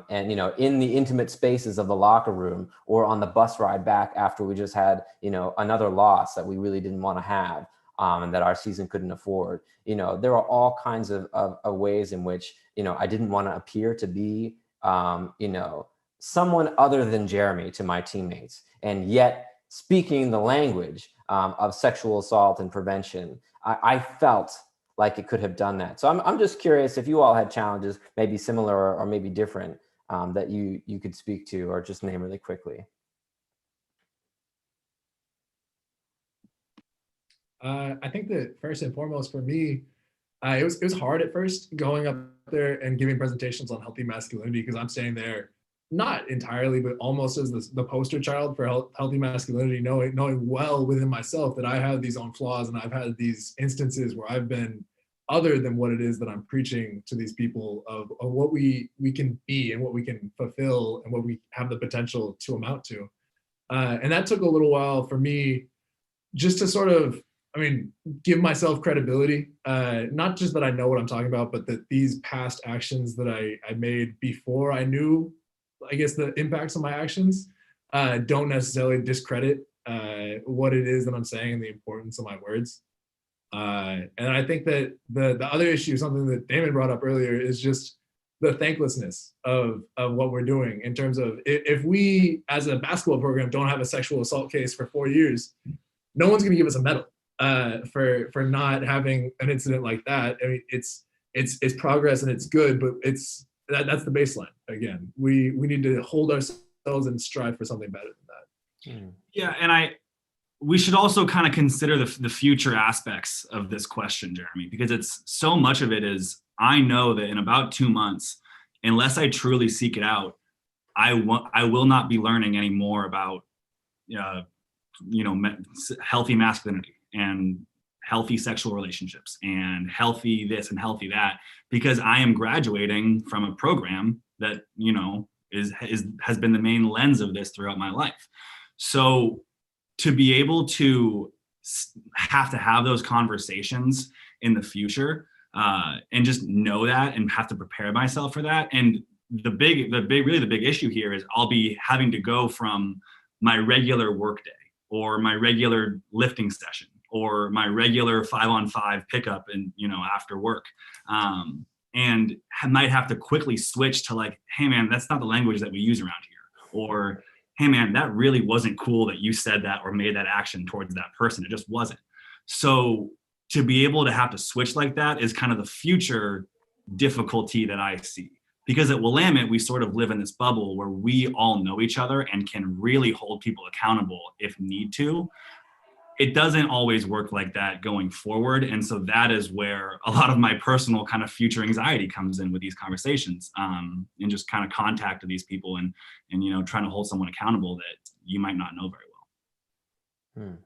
and, you know, in the intimate spaces of the locker room or on the bus ride back after we just had, you know, another loss that we really didn't want to have, and that our season couldn't afford. You know, there are all kinds of ways in which, you know, I didn't want to appear to be, you know, someone other than Jeremy to my teammates. And yet speaking the language of sexual assault and prevention, I felt like it could have done that. So I'm just curious if you all had challenges, maybe similar or maybe different, that you could speak to or just name really quickly. I think that first and foremost for me, it was hard at first going up there and giving presentations on healthy masculinity, because I'm standing there not entirely, but almost as the poster child for healthy masculinity, knowing well within myself that I have these own flaws and I've had these instances where I've been other than what it is that I'm preaching to these people of what we can be and what we can fulfill and what we have the potential to amount to. And that took a little while for me just to sort of, give myself credibility, not just that I know what I'm talking about, but that these past actions that I made before I knew, I guess, the impacts of my actions don't necessarily discredit what it is that I'm saying and the importance of my words. And I think that the other issue, something that Damon brought up earlier, is just the thanklessness of what we're doing in terms of if we as a basketball program don't have a sexual assault case for 4 years, no one's going to give us a medal for not having an incident like that. I mean, it's progress and it's good, but that's the baseline. Again, we need to hold ourselves and strive for something better than that. Yeah, and we should also kind of consider the future aspects of this question, Jeremy, because it's so much of it is, I know that in about 2 months, unless I truly seek it out, I will not be learning any more about healthy masculinity and healthy sexual relationships and healthy this and healthy that, because I am graduating from a program that, has been the main lens of this throughout my life. So to be able to have those conversations in the future, and just know that and have to prepare myself for that. And the big issue here is I'll be having to go from my regular work day or my regular lifting session or my regular 5-on-5 pickup and, after work. And I might have to quickly switch to like, hey man, that's not the language that we use around here. Or, hey man, that really wasn't cool that you said that or made that action towards that person. It just wasn't. So to be able to have to switch like that is kind of the future difficulty that I see. Because at Willamette, we sort of live in this bubble where we all know each other and can really hold people accountable if need to. It doesn't always work like that going forward. And so that is where a lot of my personal kind of future anxiety comes in with these conversations, and just kind of contact with these people and trying to hold someone accountable that you might not know very well.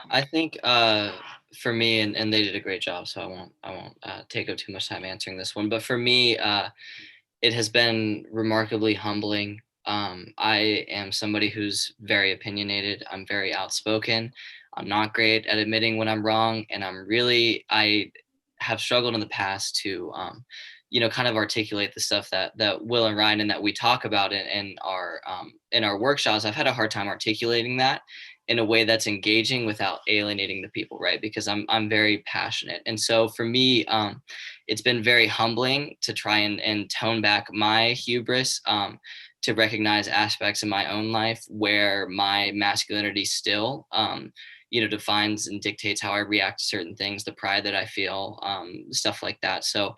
I think for me, and they did a great job, so I won't take up too much time answering this one. But for me, it has been remarkably humbling. I am somebody who's very opinionated. I'm very outspoken. I'm not great at admitting when I'm wrong, and I have struggled in the past to, kind of articulate the stuff that Will and Ryan and that we talk about in our workshops. I've had a hard time articulating that in a way that's engaging without alienating the people, right? Because I'm very passionate. And so for me, it's been very humbling to try and tone back my hubris, to recognize aspects in my own life where my masculinity still, defines and dictates how I react to certain things, the pride that I feel, stuff like that. So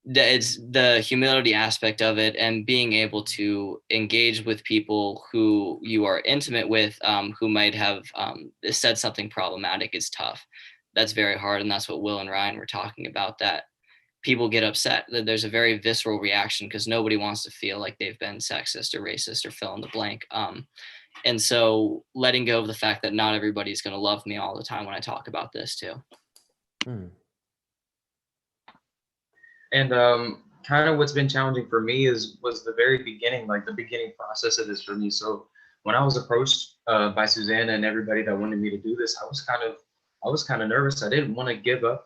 it's the humility aspect of it, and being able to engage with people who you are intimate with, who might have said something problematic is tough. That's very hard. And that's what Will and Ryan were talking about, that people get upset, that there's a very visceral reaction because nobody wants to feel like they've been sexist or racist or fill in the blank. And so letting go of the fact that not everybody's going to love me all the time when I talk about this too. And kind of what's been challenging for me was the very beginning, like the beginning process of this for me. So when I was approached by Susanna and everybody that wanted me to do this, I was kind of nervous. I didn't want to give up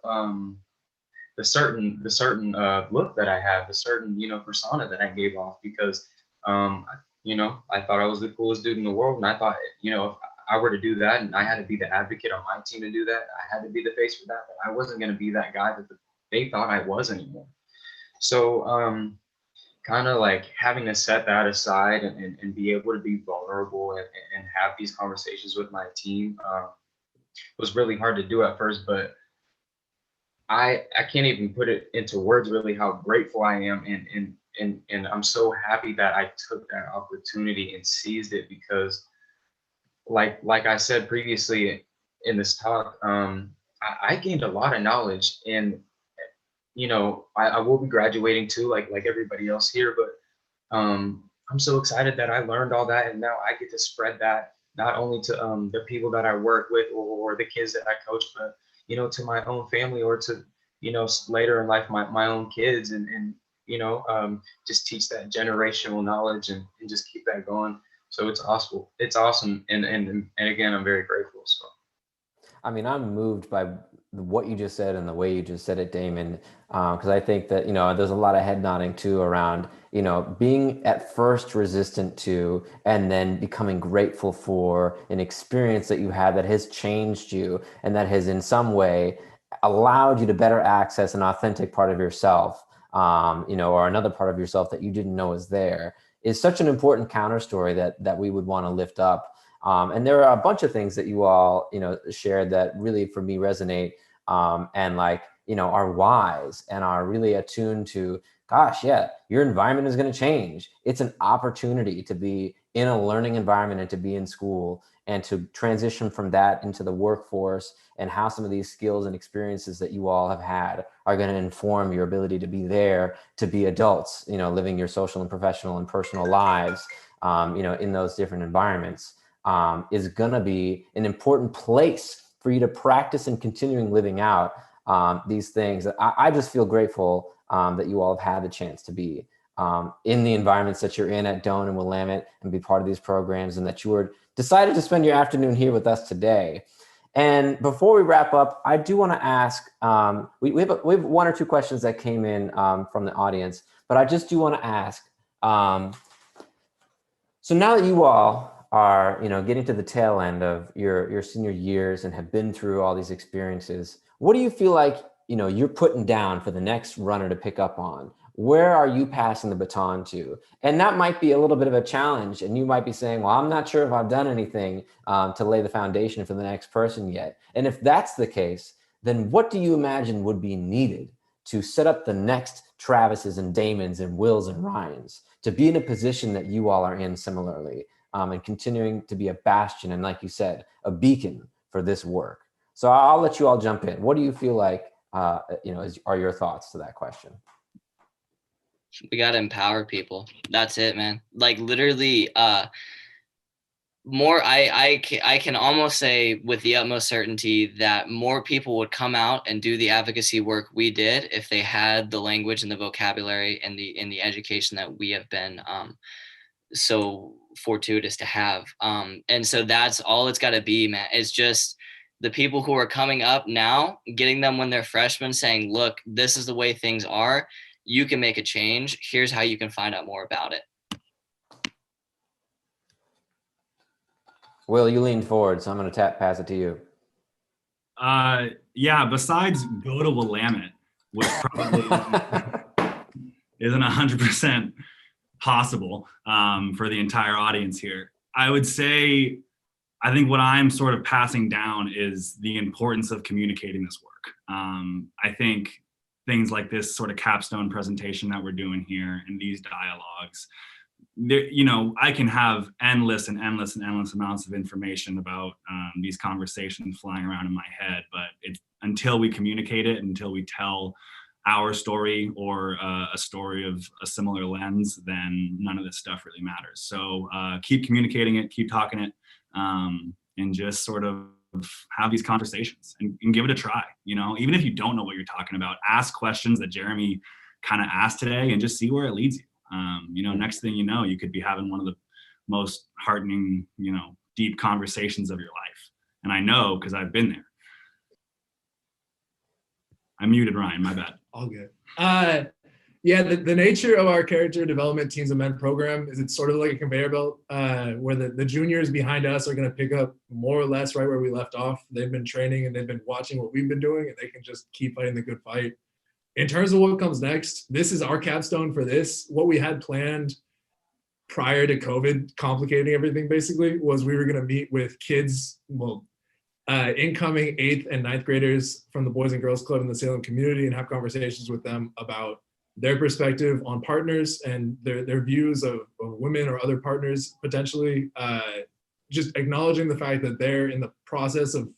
look that I have, the certain, persona that I gave off, because, I thought I was the coolest dude in the world. And I thought, if I were to do that and I had to be the advocate on my team to do that, I had to be the face for that, but I wasn't going to be that guy that they thought I was anymore. So, kind of like having to set that aside and be able to be vulnerable and have these conversations with my team was really hard to do at first, but I can't even put it into words really how grateful I am, and I'm so happy that I took that opportunity and seized it, because like I said previously in this talk, I gained a lot of knowledge, and I will be graduating too, like everybody else here, but I'm so excited that I learned all that, and now I get to spread that not only to the people that I work with, or the kids that I coach, but to my own family, or to later in life my own kids, and just teach that generational knowledge, and just keep that going. So it's awesome. It's awesome, and again, I'm very grateful. So. I mean, I'm moved by what you just said and the way you just said it, Damon, because I think that, there's a lot of head nodding too around, being at first resistant to, and then becoming grateful for an experience that you had that has changed you and that has in some way allowed you to better access an authentic part of yourself, or another part of yourself that you didn't know was there, is such an important counter story that we would want to lift up. And there are a bunch of things that you all, shared that really for me resonate, and are wise and are really attuned to, gosh, yeah, your environment is going to change. It's an opportunity to be in a learning environment and to be in school and to transition from that into the workforce, and how some of these skills and experiences that you all have had are going to inform your ability to be there, to be adults, living your social and professional and personal lives, in those different environments. Is going to be an important place for you to practice and continuing living out these things. I just feel grateful that you all have had the chance to be in the environments that you're in at Doane and Willamette and be part of these programs, and that you were decided to spend your afternoon here with us today. And before we wrap up, I do want to ask, we have one or two questions that came in from the audience, but I just do want to ask, so now that you all are, getting to the tail end of your senior years and have been through all these experiences, what do you feel like, you're putting down for the next runner to pick up on? Where are you passing the baton to? And that might be a little bit of a challenge. And you might be saying, well, I'm not sure if I've done anything to lay the foundation for the next person yet. And if that's the case, then what do you imagine would be needed to set up the next Travises and Damons and Wills and Ryans to be in a position that you all are in similarly? And continuing to be a bastion and, like you said, a beacon for this work. So I'll let you all jump in. What do you feel like, are your thoughts to that question? We got to empower people. That's it, man. Like literally, more, I can almost say with the utmost certainty that more people would come out and do the advocacy work we did if they had the language and the vocabulary and the education that we have been so fortuitous to have. And so that's all it's got to be, man. It's just the people who are coming up now, getting them when they're freshmen, saying, look, this is the way things are. You can make a change. Here's how you can find out more about it. Will, you leaned forward, so I'm going to pass it to you. Yeah, besides go to Willamette, which probably isn't 100% possible for the entire audience here, I would say, I think what I'm sort of passing down is the importance of communicating this work. I think things like this sort of capstone presentation that we're doing here and these dialogues, I can have endless amounts of information about these conversations flying around in my head, but until we communicate it, until we tell our story or a story of a similar lens, then none of this stuff really matters. So keep communicating it, keep talking it, and just sort of have these conversations and give it a try. Even if you don't know what you're talking about, ask questions that Jeremy kind of asked today and just see where it leads you. Next thing you know, you could be having one of the most heartening, deep conversations of your life. And I know because I've been there. I muted Ryan, my bad. All good. Yeah, the nature of our character development Teams of Men program is it's sort of like a conveyor belt where the juniors behind us are going to pick up more or less right where we left off. They've been training and they've been watching what we've been doing, and they can just keep fighting the good fight. In terms of what comes next, this is our capstone for this. What we had planned prior to COVID complicating everything basically was we were going to meet with kids, incoming 8th and 9th graders from the Boys and Girls Club in the Salem community and have conversations with them about their perspective on partners and their views of women or other partners potentially, just acknowledging the fact that they're in the process of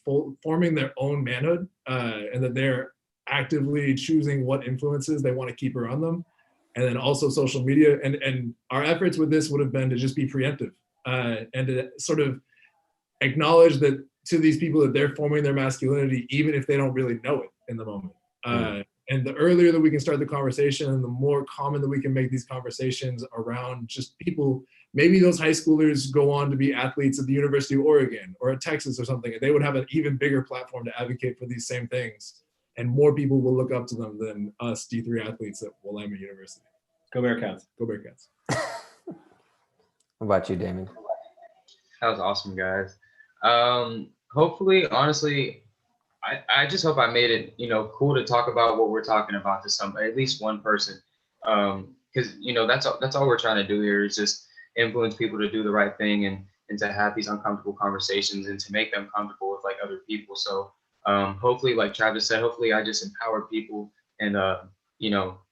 forming their own manhood and that they're actively choosing what influences they want to keep around them. And then also social media. And our efforts with this would have been to just be preemptive and to sort of acknowledge that to these people that they're forming their masculinity, even if they don't really know it in the moment. And the earlier that we can start the conversation and the more common that we can make these conversations around just people, maybe those high schoolers go on to be athletes at the University of Oregon or at Texas or something, and they would have an even bigger platform to advocate for these same things. And more people will look up to them than us D3 athletes at Willamette University. Go Bearcats. Go Bearcats. What about you, Damon? That was awesome, guys. Hopefully, honestly, I just hope I made it, cool to talk about what we're talking about to somebody, at least one person. Because, that's all we're trying to do here is just influence people to do the right thing and to have these uncomfortable conversations and to make them comfortable with like other people. So hopefully, like Travis said, hopefully I just empowered people and,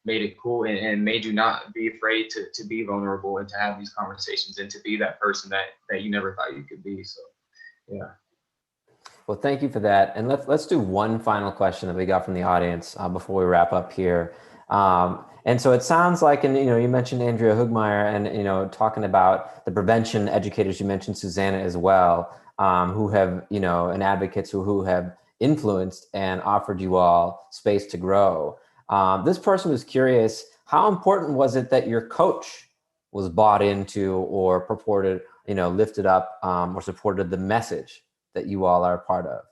made it cool and made you not be afraid to be vulnerable and to have these conversations and to be that person that you never thought you could be. So, yeah. Well, thank you for that. And let's do one final question that we got from the audience before we wrap up here. And so it sounds like, and you mentioned Andrea Hugmeyer and talking about the prevention educators. You mentioned Susanna as well, who have and advocates who have influenced and offered you all space to grow. This person was curious, how important was it that your coach was bought into or purported, lifted up or supported the message that you all are a part of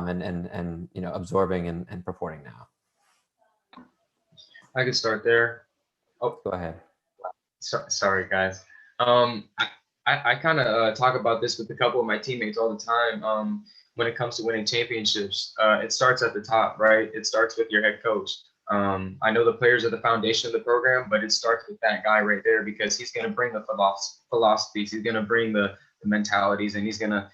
and absorbing and purporting now? I could start there. Oh, go ahead. Sorry, guys. I kind of talk about this with a couple of my teammates all the time. When it comes to winning championships, it starts at the top, right? It starts with your head coach. I know the players are the foundation of the program, but it starts with that guy right there because he's going to bring the philosophies, he's going to bring the mentalities, and he's going to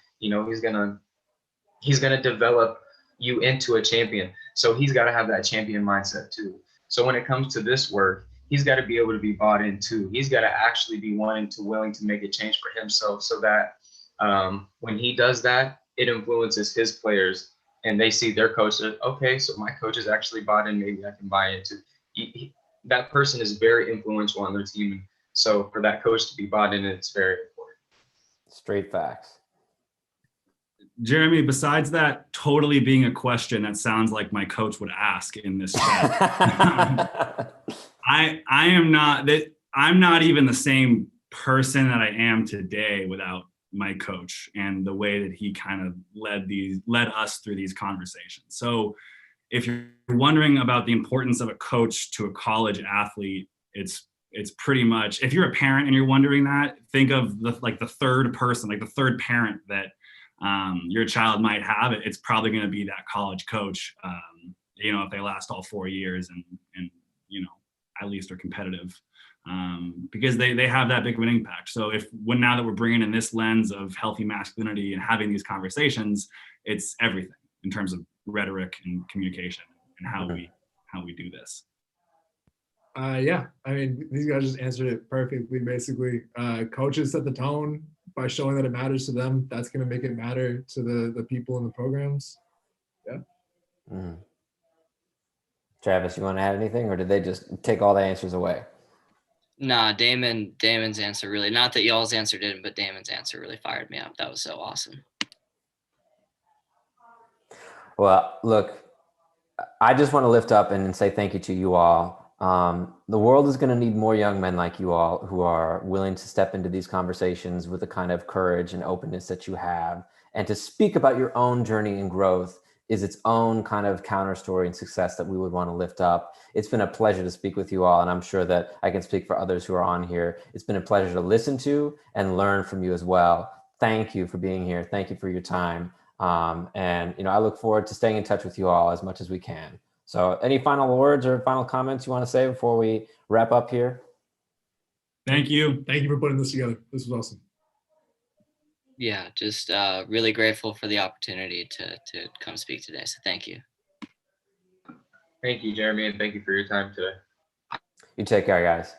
develop you into a champion. So he's got to have that champion mindset too. So when it comes to this work, he's got to be able to be bought in too. He's got to actually be willing to make a change for himself so that when he does that, it influences his players and they see their coach. Okay, so my coach is actually bought in. Maybe I can buy into. That person is very influential on their team. So for that coach to be bought in, it's very important. Straight facts. Jeremy, besides that totally being a question that sounds like my coach would ask in this chat, I'm not even the same person that I am today without my coach and the way that he kind of led us through these conversations. So if you're wondering about the importance of a coach to a college athlete, it's pretty much, if you're a parent and you're wondering that, think of the third person, like the third parent that your child might have. It's probably going to be that college coach, if they last all 4 years and at least are competitive, because they have that big of an impact. So now that we're bringing in this lens of healthy masculinity and having these conversations, it's everything in terms of rhetoric and communication and how we do this. Yeah, I mean, these guys just answered it perfectly. Basically, coaches set the tone by showing that it matters to them. That's going to make it matter to the people in the programs. Yeah. Mm. Travis, you want to add anything, or did they just take all the answers away? Nah, Damon's answer really, not that y'all's answer didn't, but Damon's answer really fired me up. That was so awesome. Well, look, I just want to lift up and say thank you to you all. The world is going to need more young men like you all who are willing to step into these conversations with the kind of courage and openness that you have and to speak about your own journey and growth is its own kind of counter story and success that we would want to lift up. It's been a pleasure to speak with you all, and I'm sure that I can speak for others who are on here. It's been a pleasure to listen to and learn from you as well. Thank you for being here. Thank you for your time. And I look forward to staying in touch with you all as much as we can. So any final words or final comments you want to say before we wrap up here? Thank you. Thank you for putting this together. This was awesome. Yeah, just really grateful for the opportunity to come speak today. So thank you. Thank you, Jeremy, and thank you for your time today. You take care, guys.